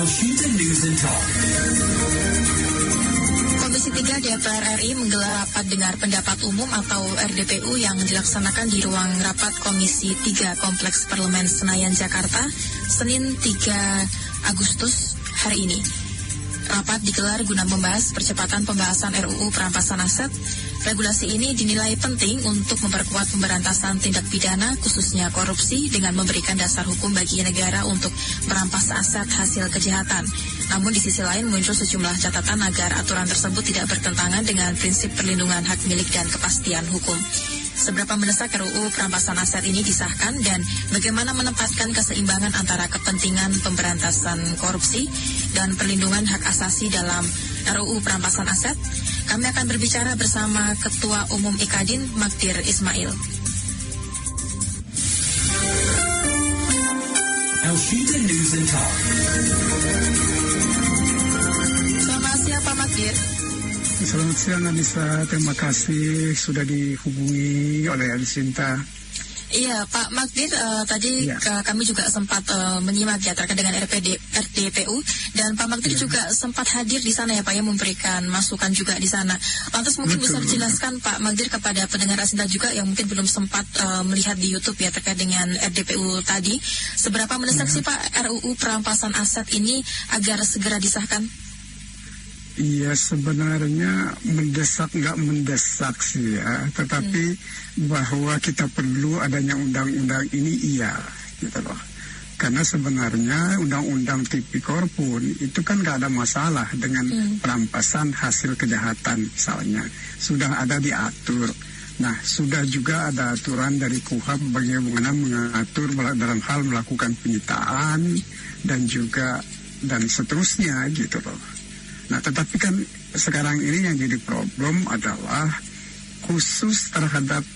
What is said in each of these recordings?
Elshinta News and Talk. Komisi 3 DPR RI menggelar rapat dengar pendapat umum atau RDPU yang dilaksanakan di ruang rapat Komisi 3 Kompleks Parlemen Senayan, Jakarta, Senin 3 Agustus hari ini. Rapat digelar guna membahas percepatan pembahasan RUU perampasan aset. Regulasi ini dinilai penting untuk memperkuat pemberantasan tindak pidana, khususnya korupsi, dengan memberikan dasar hukum bagi negara untuk merampas aset hasil kejahatan. Namun di sisi lain muncul sejumlah catatan agar aturan tersebut tidak bertentangan dengan prinsip perlindungan hak milik dan kepastian hukum. Seberapa mendesak RUU perampasan aset ini disahkan dan bagaimana menempatkan keseimbangan antara kepentingan pemberantasan korupsi dan perlindungan hak asasi dalam RUU perampasan aset? Kami akan berbicara bersama Ketua Umum IKADIN, Magdir Ismail. Elshinta News and Talk. Selamat siang Pak Magdir. Selamat siang Anissa, terima kasih sudah dihubungi oleh Elshinta. Iya Pak Magdir, tadi kami juga sempat menyimak ya terkait dengan RDPU dan Pak Magdir juga sempat hadir di sana ya Pak, yang memberikan masukan juga di sana. Lantas mungkin bisa dijelaskan Pak Magdir kepada pendengar Elshinta juga yang mungkin belum sempat melihat di YouTube ya terkait dengan RDPU tadi, seberapa mendesak sih Pak RUU perampasan aset ini agar segera disahkan? Iya, sebenarnya mendesak nggak mendesak sih ya, tetapi bahwa kita perlu adanya undang-undang ini iya, gitu loh. Karena sebenarnya undang-undang tipikor pun itu kan nggak ada masalah dengan perampasan hasil kejahatan misalnya, sudah ada diatur. Nah, sudah juga ada aturan dari KUHP bagaimana mengatur dalam hal melakukan penyitaan dan juga dan seterusnya gitu loh. Nah, tetapi kan sekarang ini yang jadi problem adalah khusus terhadap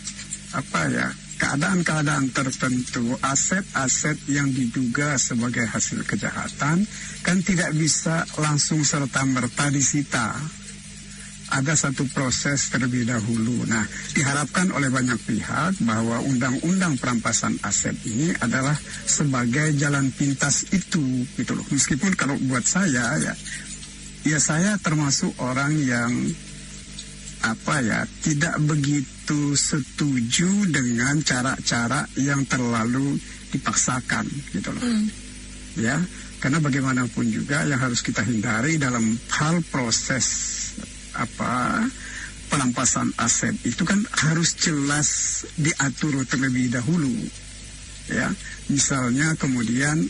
keadaan-keadaan tertentu, aset-aset yang diduga sebagai hasil kejahatan kan tidak bisa langsung serta-merta disita. Ada satu proses terlebih dahulu. Nah, diharapkan oleh banyak pihak bahwa undang-undang perampasan aset ini adalah sebagai jalan pintas itu, gitu loh. Meskipun kalau buat saya ya saya termasuk orang yang tidak begitu setuju dengan cara-cara yang terlalu dipaksakan gitu loh. Ya, karena bagaimanapun juga yang harus kita hindari dalam hal proses perampasan aset itu kan harus jelas diatur terlebih dahulu. Ya, misalnya kemudian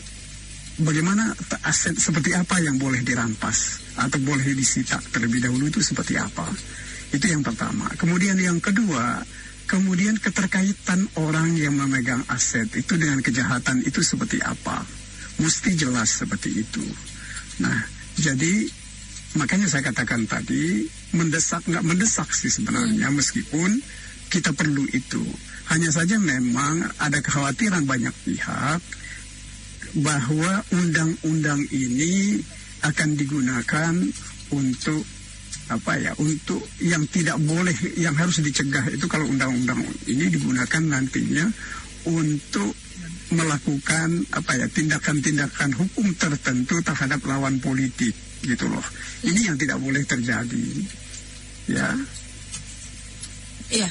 bagaimana aset seperti apa yang boleh dirampas atau boleh disita terlebih dahulu itu seperti apa. Itu yang pertama. Kemudian yang kedua, kemudian keterkaitan orang yang memegang aset itu dengan kejahatan itu seperti apa. Mesti jelas seperti itu. Nah, jadi makanya saya katakan tadi, mendesak nggak mendesak sih sebenarnya, meskipun kita perlu itu. Hanya saja memang ada kekhawatiran banyak pihak bahwa undang-undang ini akan digunakan untuk untuk yang tidak boleh, yang harus dicegah itu kalau undang-undang ini digunakan nantinya untuk melakukan tindakan-tindakan hukum tertentu terhadap lawan politik gitu loh. Ini yang tidak boleh terjadi. Ya. Iya.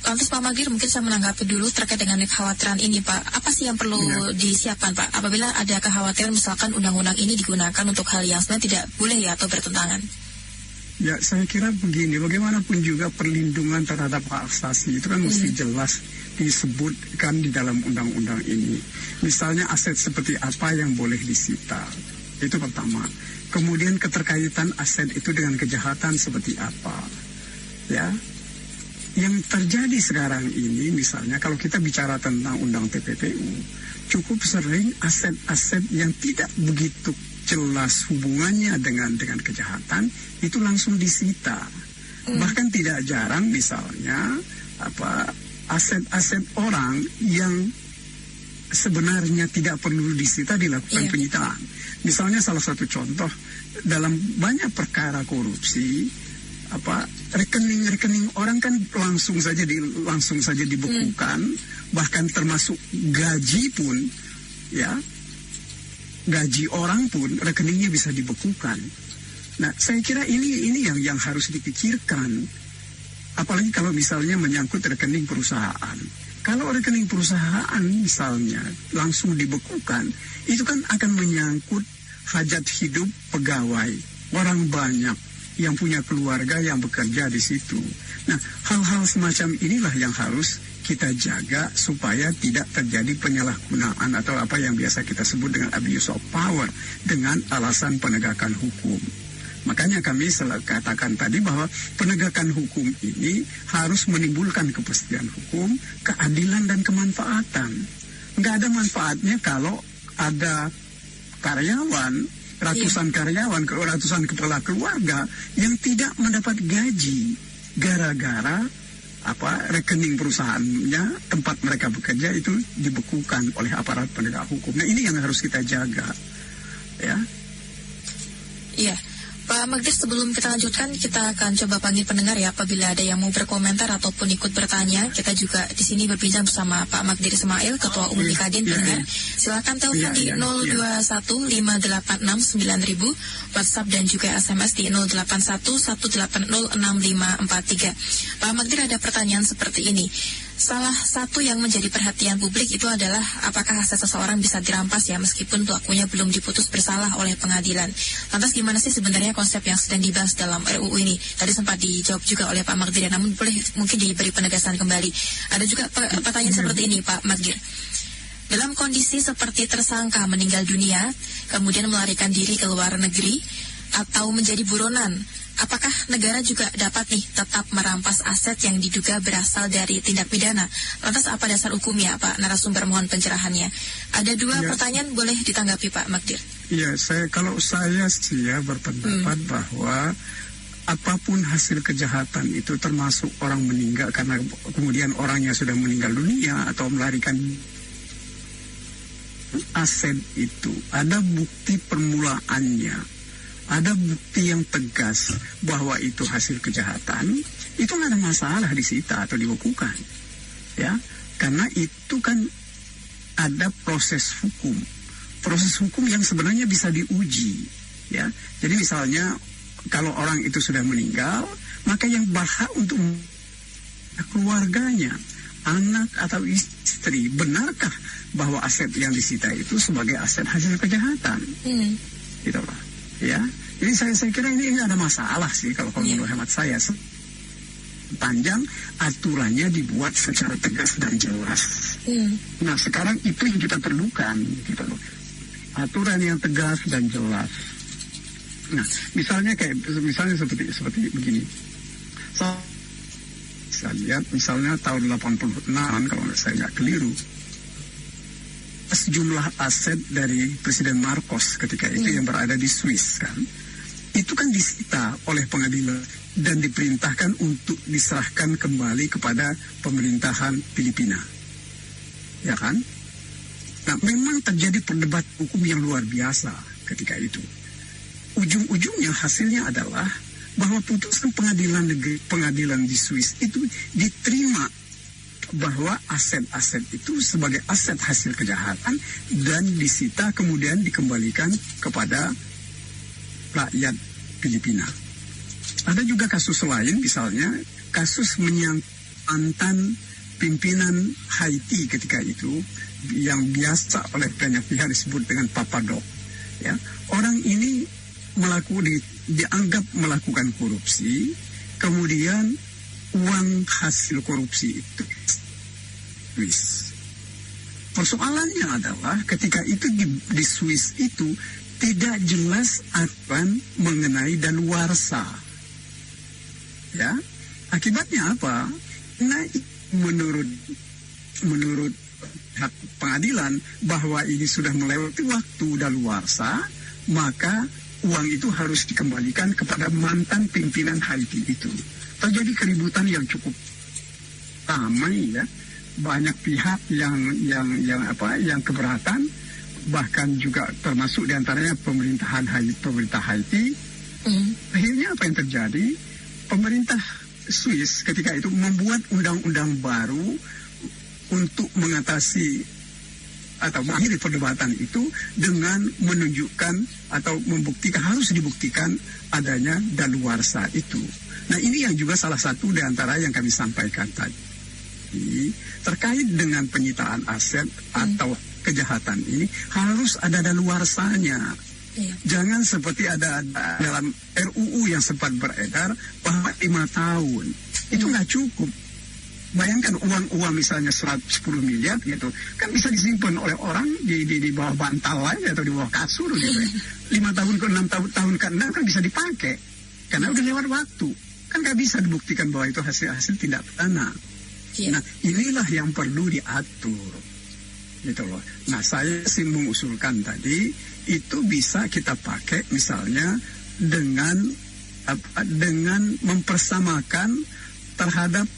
Lantas Pak Magdir, mungkin saya menanggapi dulu terkait dengan kekhawatiran ini Pak. Apa sih yang perlu disiapkan Pak apabila ada kekhawatiran misalkan undang-undang ini digunakan untuk hal yang sebenarnya tidak boleh ya atau bertentangan? Ya, saya kira begini, bagaimanapun juga perlindungan terhadap hak asasi itu kan mesti jelas disebutkan di dalam undang-undang ini. Misalnya aset seperti apa yang boleh disita, itu pertama. Kemudian keterkaitan aset itu dengan kejahatan seperti apa, ya. Yang terjadi sekarang ini misalnya kalau kita bicara tentang undang TPPU, cukup sering aset-aset yang tidak begitu jelas hubungannya dengan kejahatan itu langsung disita. Bahkan tidak jarang misalnya aset-aset orang yang sebenarnya tidak perlu disita dilakukan penyitaan. Misalnya salah satu contoh dalam banyak perkara korupsi, rekening orang kan langsung saja dibekukan, bahkan termasuk gaji pun ya gaji orang pun rekeningnya bisa dibekukan. Nah, saya kira ini yang harus dipikirkan. Apalagi kalau misalnya menyangkut rekening perusahaan. Kalau rekening perusahaan misalnya langsung dibekukan, itu kan akan menyangkut hajat hidup pegawai, orang banyak yang punya keluarga yang bekerja di situ. Nah, hal-hal semacam inilah yang harus kita jaga supaya tidak terjadi penyalahgunaan atau apa yang biasa kita sebut dengan abuse of power dengan alasan penegakan hukum. Makanya kami selalu katakan tadi bahwa penegakan hukum ini harus menimbulkan kepastian hukum, keadilan dan kemanfaatan. Nggak ada manfaatnya kalau ada karyawan, ratusan karyawan, ratusan kepala keluarga yang tidak mendapat gaji gara-gara rekening perusahaannya, tempat mereka bekerja itu dibekukan oleh aparat penegak hukum. Nah, ini yang harus kita jaga, ya. Iya. Pak Magdir, sebelum kita lanjutkan, kita akan coba panggil pendengar ya, apabila ada yang mau berkomentar ataupun ikut bertanya. Kita juga di sini berbincang bersama Pak Magdir Ismail, Ketua Umum Kadin pendengar. Silakan telepon di 021-586-9000, WhatsApp dan juga SMS di 081-180-6543. Pak Magdir, ada pertanyaan seperti ini. Salah satu yang menjadi perhatian publik itu adalah apakah aset seseorang bisa dirampas ya meskipun pelakunya belum diputus bersalah oleh pengadilan. Lantas gimana sih sebenarnya konsep yang sedang dibahas dalam RUU ini? Tadi sempat dijawab juga oleh Pak Magdir, namun boleh mungkin diberi penegasan kembali. Ada juga pertanyaan seperti ini, Pak Magdir. Dalam kondisi seperti tersangka meninggal dunia, kemudian melarikan diri ke luar negeri atau menjadi buronan, apakah negara juga dapat nih tetap merampas aset yang diduga berasal dari tindak pidana? Lantas apa dasar hukumnya, Pak narasumber, mohon pencerahannya. Ada dua pertanyaan, boleh ditanggapi Pak Magdir. Iya, kalau saya sih berpendapat bahwa apapun hasil kejahatan itu termasuk orang meninggal karena kemudian orangnya sudah meninggal dunia atau melarikan aset itu, ada bukti permulaannya, ada bukti yang tegas bahwa itu hasil kejahatan, itu nggak ada masalah disita atau dibekukan, ya, karena itu kan ada proses hukum yang sebenarnya bisa diuji, ya. Jadi misalnya kalau orang itu sudah meninggal, maka yang berhak untuk keluarganya, anak atau istri, benarkah bahwa aset yang disita itu sebagai aset hasil kejahatan, gitu loh. Ya, jadi saya kira ini ada masalah sih kalau menurut hemat saya. Panjang aturannya dibuat secara tegas dan jelas. Nah, sekarang itu yang kita perlukan, gitu loh. Aturan yang tegas dan jelas. Nah, misalnya seperti begini. Saya lihat misalnya tahun 86 kalau saya nggak keliru, sejumlah aset dari Presiden Marcos ketika itu yang berada di Swiss kan, itu kan disita oleh pengadilan dan diperintahkan untuk diserahkan kembali kepada pemerintahan Filipina, ya kan? Nah, memang terjadi perdebatan hukum yang luar biasa ketika itu. Ujung-ujungnya hasilnya adalah bahwa putusan pengadilan di Swiss itu diterima bahwa aset-aset itu sebagai aset hasil kejahatan dan disita kemudian dikembalikan kepada rakyat Filipina. Ada juga kasus lain, misalnya kasus menyangkut mantan pimpinan Haiti ketika itu yang biasa oleh banyak pihak disebut dengan Papa Doc. Ya, orang ini dianggap melakukan korupsi, kemudian uang hasil korupsi itu Swiss. Persoalannya adalah ketika itu di Swiss itu tidak jelas aturan mengenai daluarsa. Ya, akibatnya apa? Nah, menurut hak pengadilan bahwa ini sudah melewati waktu daluarsa, maka uang itu harus dikembalikan kepada mantan pimpinan Haiti itu. Terjadi keributan yang cukup ramai, ya. Banyak pihak yang keberatan, bahkan juga termasuk diantaranya pemerintah Haiti. Akhirnya apa yang terjadi? Pemerintah Swiss ketika itu membuat undang-undang baru untuk mengatasi atau mengakhiri perdebatan itu dengan menunjukkan atau harus dibuktikan adanya daluarsa itu. Nah, ini yang juga salah satu di antara yang kami sampaikan tadi terkait dengan penyitaan aset atau kejahatan ini harus ada daluarsanya. Jangan seperti ada dalam RUU yang sempat beredar bahwa 5 tahun. Itu nggak cukup. Bayangkan uang misalnya 10 miliar gitu, kan bisa disimpan oleh orang di bawah bantal aja atau di bawah kasur gitu. 5 tahun ke 6 tahun ke 6 kan bisa dipakai. Karena udah lewat waktu. Kan nggak bisa dibuktikan bahwa itu hasil tindak pidana. Nah, inilah yang perlu diatur. Gitu loh. Nah, saya sih mengusulkan tadi itu bisa kita pakai misalnya dengan mempersamakan terhadap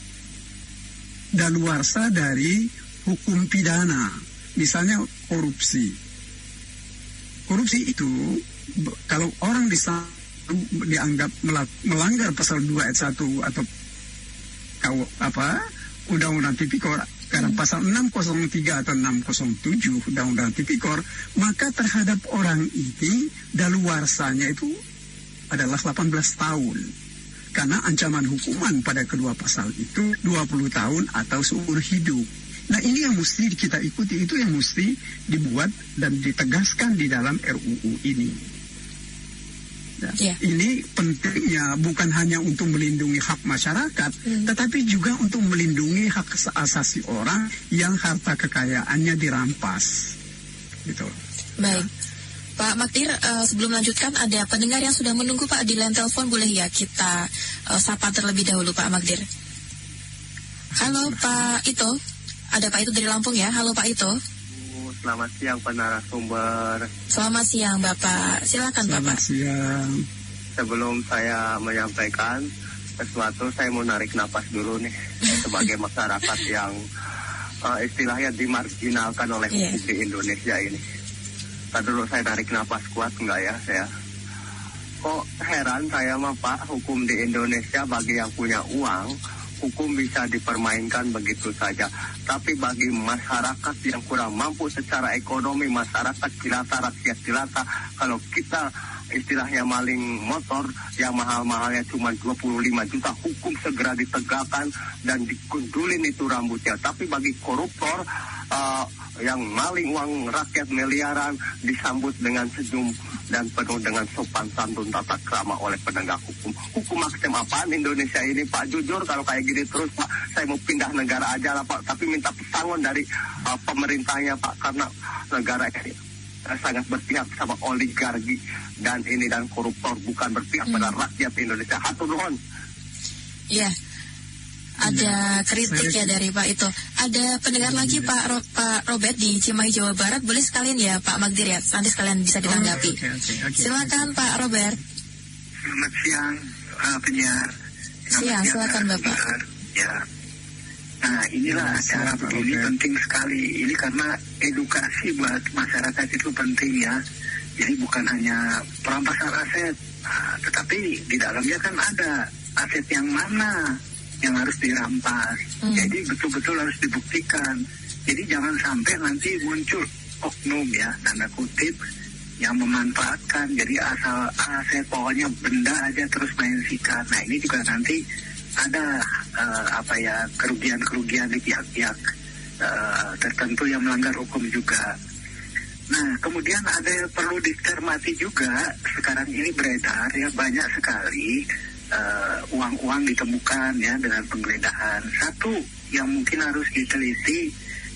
daluarsa dari hukum pidana, misalnya korupsi. Korupsi itu kalau orang dianggap melanggar pasal 2 ayat 1 atau Undang-Undang Tipikor karena pasal 603 atau 607 Undang-Undang Tipikor, maka terhadap orang ini daluarsanya itu adalah 18 tahun. Karena ancaman hukuman pada kedua pasal itu 20 tahun atau seumur hidup. Nah, ini yang mesti kita ikuti, itu yang mesti dibuat dan ditegaskan di dalam RUU ini. Ini pentingnya bukan hanya untuk melindungi hak masyarakat, tetapi juga untuk melindungi hak asasi orang yang harta kekayaannya dirampas. Gitu. Baik. Pak Magdir, sebelum melanjutkan ada pendengar yang sudah menunggu Pak di line telepon, boleh ya kita sapa terlebih dahulu Pak Magdir. Halo Pak Ito, ada Pak Ito dari Lampung ya. Halo Pak Ito. Selamat siang Pak narasumber. Selamat siang Bapak, silakan Bapak. Selamat siang. Sebelum saya menyampaikan sesuatu, saya mau narik napas dulu nih sebagai masyarakat yang istilahnya dimarginalkan oleh hukum di Indonesia ini. Tadi dulu saya narik napas kuat enggak ya saya? Kok heran saya mah Pak, hukum di Indonesia bagi yang punya uang, hukum bisa dipermainkan begitu saja. Tapi bagi masyarakat yang kurang mampu secara ekonomi, masyarakat jelata, rakyat jelata, kalau kita istilahnya maling motor yang mahal-mahalnya cuma 25 juta, hukum segera ditegakkan dan dikundulin itu rambutnya. Tapi bagi koruptor yang maling uang rakyat miliaran disambut dengan senyum dan penuh dengan sopan santun tata krama oleh penegak hukum. Hukum macam apaan Indonesia ini Pak? Jujur kalau kayak gini terus Pak, saya mau pindah negara aja lah Pak, tapi minta pesangon dari pemerintahnya Pak, karena negara ini sangat berpihak sama oligarki dan koruptor, bukan berpihak pada rakyat Indonesia. Hatur nuhun. Iya. Ada kritik ya dari Pak Ito. Ada pendengar lagi Pak Robert di Cimahi Jawa Barat. Boleh sekalian ya Pak Magdir ya, nanti sekalian bisa ditanggapi. Silakan Pak Robert. Selamat siang penyiar. Siang, silakan Bapak. Ya. Nah, inilah acara begini penting sekali. Ini karena edukasi buat masyarakat itu penting ya. Jadi bukan hanya perampasan aset, tetapi di dalamnya kan ada aset yang mana yang harus dirampas. Jadi betul-betul harus dibuktikan. Jadi jangan sampai nanti muncul oknum ya, tanda kutip, yang memanfaatkan. Jadi asal aset pokoknya benda aja terus main sikat. Nah, ini juga nanti ada kerugian-kerugian di pihak-pihak tertentu yang melanggar hukum juga. Nah, kemudian ada yang perlu dicermati juga, sekarang ini beredar ya banyak sekali uang-uang ditemukan ya dengan penggeledahan. Satu yang mungkin harus diteliti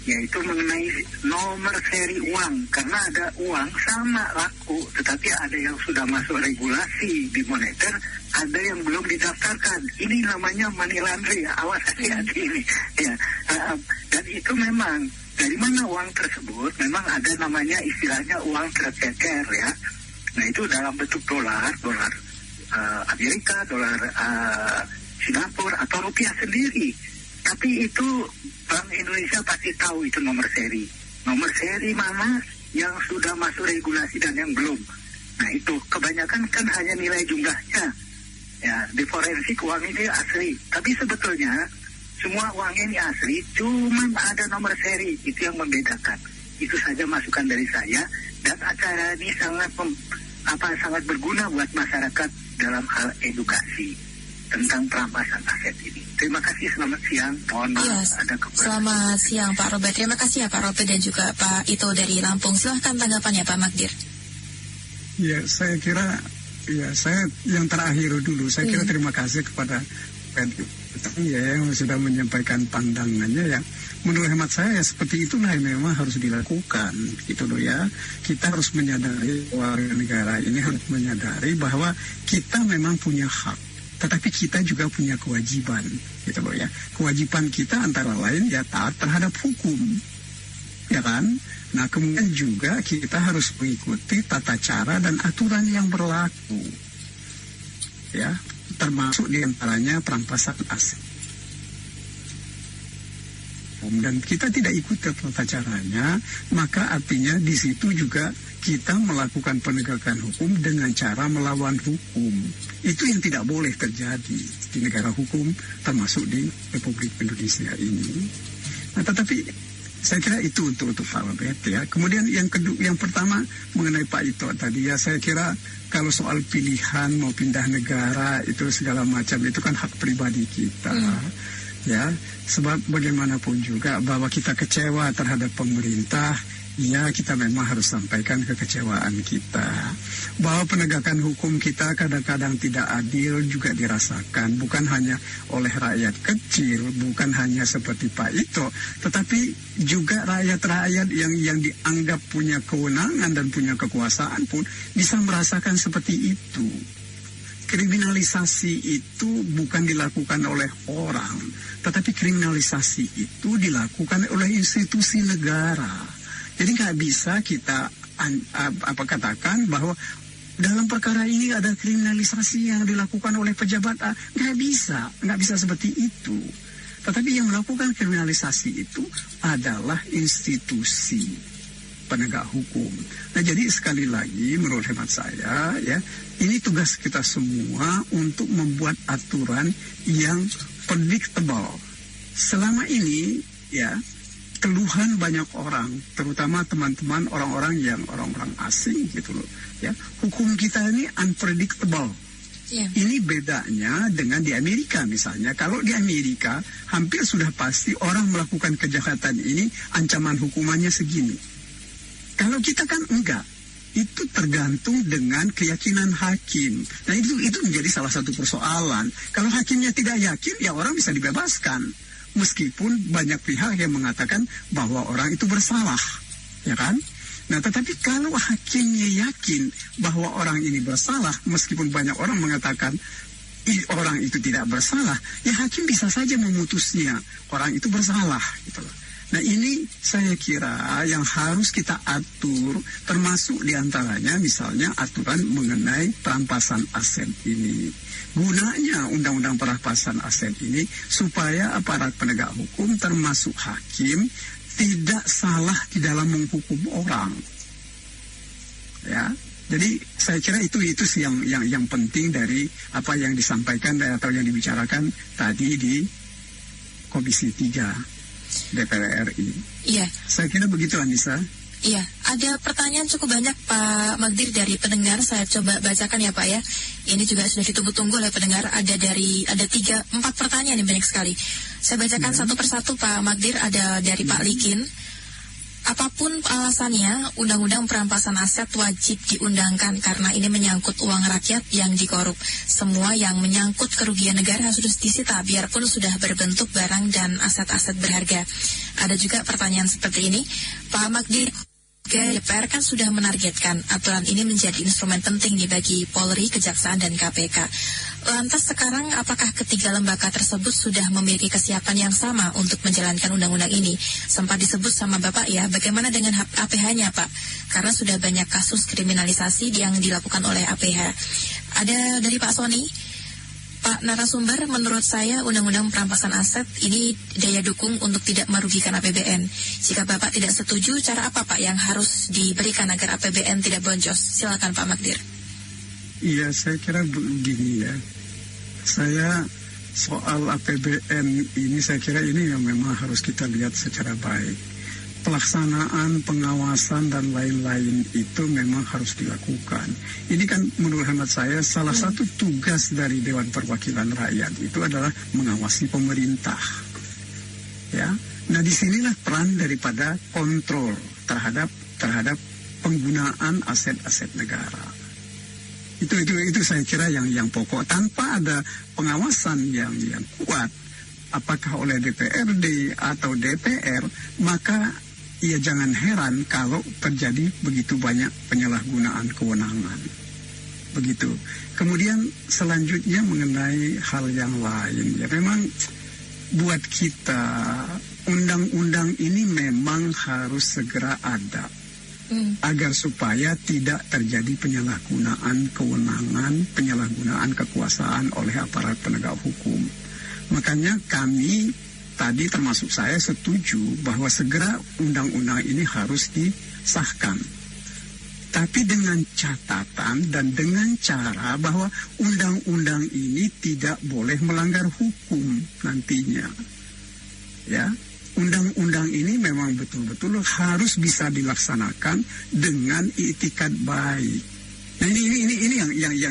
yaitu mengenai nomor seri uang, karena ada uang sama laku tetapi ada yang sudah masuk regulasi di moneter, ada yang belum didaftarkan. Ini namanya money laundering, awas hati-hati ini ya. Dan itu memang dari mana uang tersebut, memang ada namanya istilahnya uang tercecer ya. Nah, itu dalam bentuk dolar Amerika, dolar Singapura atau rupiah sendiri. Tapi itu Bank Indonesia pasti tahu itu nomor seri. Nomor seri mana yang sudah masuk regulasi dan yang belum. Nah, itu kebanyakan kan hanya nilai jumlahnya. Ya, di forensik uang ini asli. Tapi sebetulnya semua uang ini asli, cuma ada nomor seri, itu yang membedakan. Itu saja masukan dari saya, dan acara ini sangat berguna buat masyarakat dalam hal edukasi tentang perampasan aset ini. Terima kasih, selamat siang. Mohon maaf ada kekurangan. Selamat siang Pak Robert. Terima kasih ya Pak Robert dan juga Pak Ito dari Lampung. Silahkan tanggapannya Pak Magdir. Ya, saya kira saya yang terakhir dulu. Saya kira terima kasih kepada yang sudah menyampaikan pandangannya ya. Menurut hemat saya seperti itulah yang memang harus dilakukan gitu loh ya. Kita harus menyadari, warga negara ini harus menyadari bahwa kita memang punya hak, tetapi kita juga punya kewajiban gitu loh ya. Kewajiban kita antara lain ya taat terhadap hukum, ya kan. Nah kemudian juga kita harus mengikuti tata cara dan aturan yang berlaku, ya, termasuk diantaranya perampasan aset. Dan kita tidak ikut tata caranya, maka artinya di situ juga kita melakukan penegakan hukum dengan cara melawan hukum. Itu yang tidak boleh terjadi di negara hukum, termasuk di Republik Indonesia ini. Nah, tetapi saya kira itu untuk Pak Robert ya. Kemudian yang pertama mengenai Pak Ito tadi ya, saya kira kalau soal pilihan mau pindah negara itu segala macam itu kan hak pribadi kita. Ya, sebab bagaimanapun juga bahwa kita kecewa terhadap pemerintah, ya kita memang harus sampaikan kekecewaan kita. Bahwa penegakan hukum kita kadang-kadang tidak adil juga dirasakan, bukan hanya oleh rakyat kecil, bukan hanya seperti Pak Ito, tetapi juga rakyat-rakyat yang dianggap punya kewenangan dan punya kekuasaan pun bisa merasakan seperti itu. Kriminalisasi itu bukan dilakukan oleh orang, tetapi kriminalisasi itu dilakukan oleh institusi negara. Jadi nggak bisa kita katakan bahwa dalam perkara ini ada kriminalisasi yang dilakukan oleh pejabat A. Nggak bisa seperti itu. Tetapi yang melakukan kriminalisasi itu adalah institusi penegak hukum. Nah, jadi sekali lagi menurut hemat saya ya, ini tugas kita semua untuk membuat aturan yang predictable. Selama ini ya, keluhan banyak orang, terutama teman-teman orang-orang asing gitu loh ya, hukum kita ini unpredictable. Ini bedanya dengan di Amerika misalnya. Kalau di Amerika hampir sudah pasti orang melakukan kejahatan ini ancaman hukumannya segini. Kalau kita kan enggak, itu tergantung dengan keyakinan hakim. Nah itu menjadi salah satu persoalan. Kalau hakimnya tidak yakin, ya orang bisa dibebaskan. Meskipun banyak pihak yang mengatakan bahwa orang itu bersalah, ya kan? Nah tetapi kalau hakimnya yakin bahwa orang ini bersalah, meskipun banyak orang mengatakan orang itu tidak bersalah, ya hakim bisa saja memutusnya orang itu bersalah, gitu loh. Nah ini saya kira yang harus kita atur, termasuk diantaranya misalnya aturan mengenai perampasan aset ini. Gunanya undang-undang perampasan aset ini supaya aparat penegak hukum termasuk hakim tidak salah di dalam menghukum orang. Ya, jadi saya kira itu sih yang penting dari apa yang disampaikan atau yang dibicarakan tadi di Komisi 3. DPR RI. Iya. Saya kira begitu, Anissa. Iya, ada pertanyaan cukup banyak Pak Magdir dari pendengar. Saya coba bacakan ya Pak ya. Ini juga sudah ditunggu-tunggu oleh pendengar. Ada 4 pertanyaan yang banyak sekali. Saya bacakan satu persatu Pak Magdir. Ada dari Pak Likin. Apapun alasannya, undang-undang perampasan aset wajib diundangkan karena ini menyangkut uang rakyat yang dikorup. Semua yang menyangkut kerugian negara harus disita, biarpun sudah berbentuk barang dan aset-aset berharga. Ada juga pertanyaan seperti ini, Pak Magdir, DPR kan sudah menargetkan aturan ini menjadi instrumen penting bagi Polri, Kejaksaan, dan KPK. Lantas sekarang apakah ketiga lembaga tersebut sudah memiliki kesiapan yang sama untuk menjalankan undang-undang ini? Sempat disebut sama Bapak ya, bagaimana dengan APH-nya Pak? Karena sudah banyak kasus kriminalisasi yang dilakukan oleh APH. Ada dari Pak Sony. Pak narasumber, menurut saya undang-undang perampasan aset ini daya dukung untuk tidak merugikan APBN. Jika Bapak tidak setuju, cara apa Pak yang harus diberikan agar APBN tidak boncos? Silakan Pak Magdir. Iya, saya kira begini ya. Saya soal APBN ini saya kira ini yang memang harus kita lihat secara baik. pelaksanaan, pengawasan dan lain-lain itu memang harus dilakukan. Ini kan menurut hemat saya salah satu tugas dari Dewan Perwakilan Rakyat itu adalah mengawasi pemerintah. Ya, nah disinilah peran daripada kontrol terhadap penggunaan aset-aset negara. Itu saya kira yang pokok. Tanpa ada pengawasan yang kuat, apakah oleh DPRD atau DPR, maka ya jangan heran kalau terjadi begitu banyak penyalahgunaan kewenangan. Begitu. Kemudian selanjutnya mengenai hal yang lain. Ya memang buat kita undang-undang ini memang harus segera ada. Agar supaya tidak terjadi penyalahgunaan kewenangan, penyalahgunaan kekuasaan oleh aparat penegak hukum. Makanya kami tadi termasuk saya setuju bahwa segera undang-undang ini harus disahkan. Tapi dengan catatan dan dengan cara bahwa undang-undang ini tidak boleh melanggar hukum nantinya. Ya, undang-undang ini memang betul-betul harus bisa dilaksanakan dengan itikad baik. Nah ini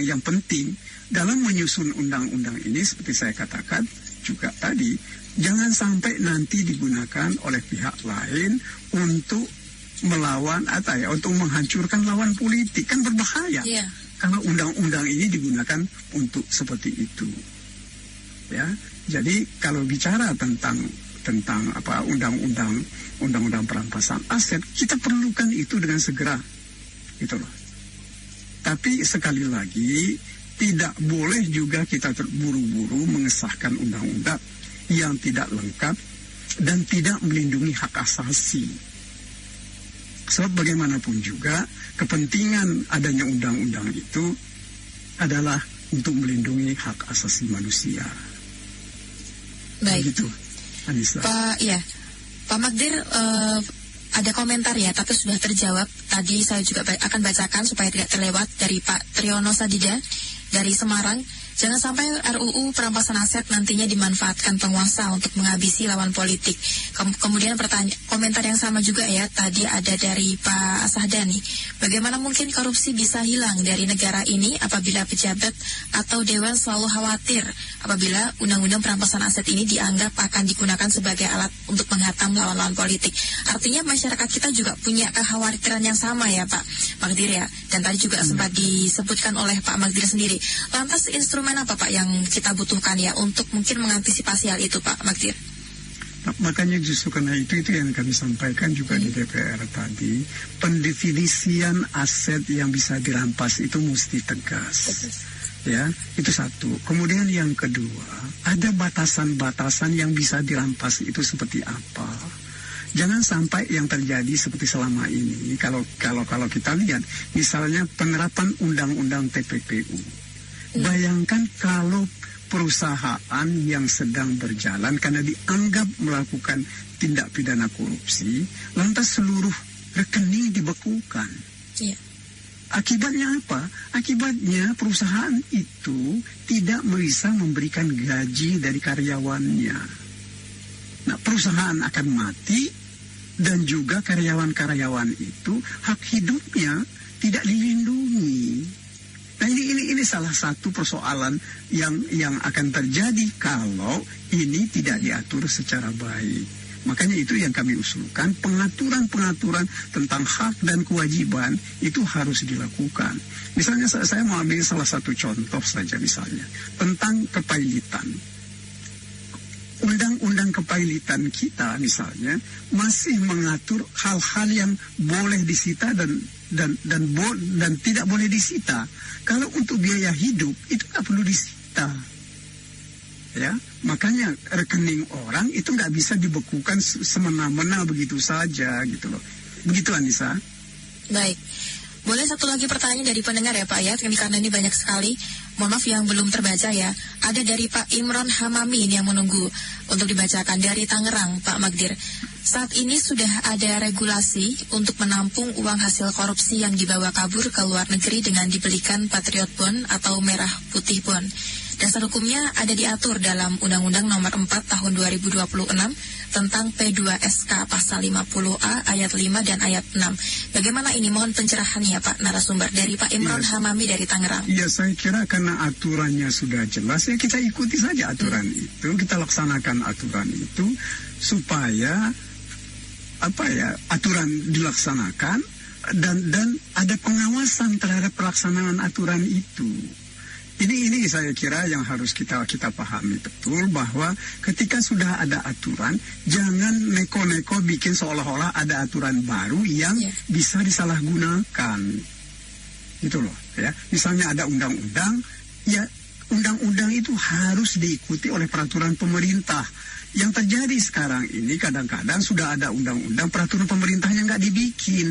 yang penting dalam menyusun undang-undang ini, seperti saya katakan juga tadi, jangan sampai nanti digunakan oleh pihak lain untuk melawan atau untuk menghancurkan lawan politik. Kan berbahaya kalau undang-undang ini digunakan untuk seperti itu. Ya, jadi kalau bicara tentang undang-undang perampasan aset, kita perlukan itu dengan segera, gitu loh. Tapi sekali lagi tidak boleh juga kita terburu-buru mengesahkan undang-undang yang tidak lengkap dan tidak melindungi hak asasi. Sebab bagaimanapun juga kepentingan adanya undang-undang itu adalah untuk melindungi hak asasi manusia. Baik. Begitu, Anissa. Pak Magdir, ada komentar ya, tapi sudah terjawab. Tadi saya juga akan bacakan supaya tidak terlewat dari Pak Triyono Sadida dari Semarang. Jangan sampai RUU perampasan aset nantinya dimanfaatkan penguasa untuk menghabisi lawan politik. Kemudian komentar yang sama juga ya, tadi ada dari Pak Sahdani. Bagaimana mungkin korupsi bisa hilang dari negara ini apabila pejabat atau dewan selalu khawatir apabila undang-undang perampasan aset ini dianggap akan digunakan sebagai alat untuk menghantam lawan-lawan politik. Artinya masyarakat kita juga punya kekhawatiran yang sama ya Pak Magdir ya. Dan tadi juga sempat disebutkan oleh Pak Magdir sendiri. Lantas instrumen apa Pak yang kita butuhkan ya untuk mungkin mengantisipasi hal itu Pak Magdir? Nah, makanya justru karena itu yang kami sampaikan juga di DPR tadi, pendefinisian aset yang bisa dirampas itu mesti tegas. Ya, itu satu. Kemudian yang kedua, ada batasan-batasan yang bisa dirampas itu seperti apa. Jangan sampai yang terjadi seperti selama ini. Kalau kita lihat, misalnya penerapan undang-undang TPPU. Bayangkan kalau perusahaan yang sedang berjalan karena dianggap melakukan tindak pidana korupsi, lantas seluruh rekening dibekukan. Iya. Akibatnya apa? Akibatnya perusahaan itu tidak bisa memberikan gaji dari karyawannya. Nah, perusahaan akan mati dan juga karyawan-karyawan itu hak hidupnya tidak dilindungi. Nah ini salah satu persoalan yang akan terjadi kalau ini tidak diatur secara baik. Makanya itu yang kami usulkan, pengaturan-pengaturan tentang hak dan kewajiban itu harus dilakukan. Misalnya saya mau ambil salah satu contoh saja misalnya, tentang kepailitan. Undang-undang kepailitan kita misalnya masih mengatur hal-hal yang boleh disita dan tidak boleh disita. Kalau untuk biaya hidup itu nggak perlu disita, ya. Makanya rekening orang itu nggak bisa dibekukan semena-mena begitu saja, gitu loh. Begitu Anissa. Baik. Boleh satu lagi pertanyaan dari pendengar ya Pak ya, karena ini banyak sekali. Mohon maaf yang belum terbaca ya. Ada dari Pak Imron Hamami yang menunggu untuk dibacakan dari Tangerang, Pak Magdir. Saat ini sudah ada regulasi untuk menampung uang hasil korupsi yang dibawa kabur ke luar negeri dengan dibelikan Patriot Bond atau Merah Putih Bond. Dasar hukumnya ada diatur dalam Undang-Undang Nomor 4 Tahun 2026 tentang P2SK Pasal 50A ayat 5 dan ayat 6. Bagaimana ini? Mohon pencerahannya Pak narasumber dari Pak Imron Hamami dari Tangerang. Ya, saya kira karena aturannya sudah jelas, ya kita ikuti saja aturan itu, kita laksanakan aturan itu supaya aturan dilaksanakan dan ada pengawasan terhadap pelaksanaan aturan itu. Ini saya kira yang harus kita pahami betul, bahwa ketika sudah ada aturan, jangan neko-neko bikin seolah-olah ada aturan baru yang bisa disalahgunakan. Gitu loh, ya. Misalnya ada undang-undang, ya undang-undang itu harus diikuti oleh peraturan pemerintah. Yang terjadi sekarang ini kadang-kadang sudah ada undang-undang, peraturan pemerintahnya nggak dibikin.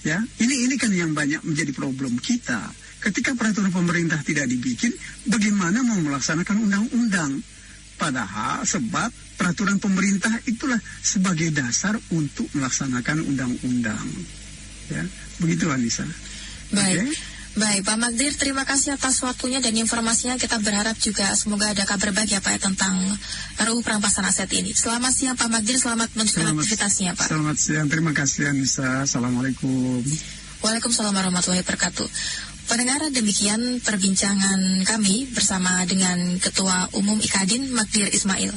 Ya, ini kan yang banyak menjadi problem kita. Ketika peraturan pemerintah tidak dibikin, bagaimana mau melaksanakan undang-undang? Padahal sebab peraturan pemerintah itulah sebagai dasar untuk melaksanakan undang-undang. Ya, begitu Anissa. Baik. Okay? Baik, Pak Magdir, terima kasih atas waktunya dan informasinya. Kita berharap juga semoga ada kabar baik ya Pak tentang RUU perampasan aset ini. Selamat siang Pak Magdir, selamat melanjutkan aktivitasnya Pak. Selamat siang, terima kasih Anissa. Assalamualaikum. Waalaikumsalam warahmatullahi wabarakatuh. Pendengar, demikian perbincangan kami bersama dengan Ketua Umum IKADIN Magdir Ismail.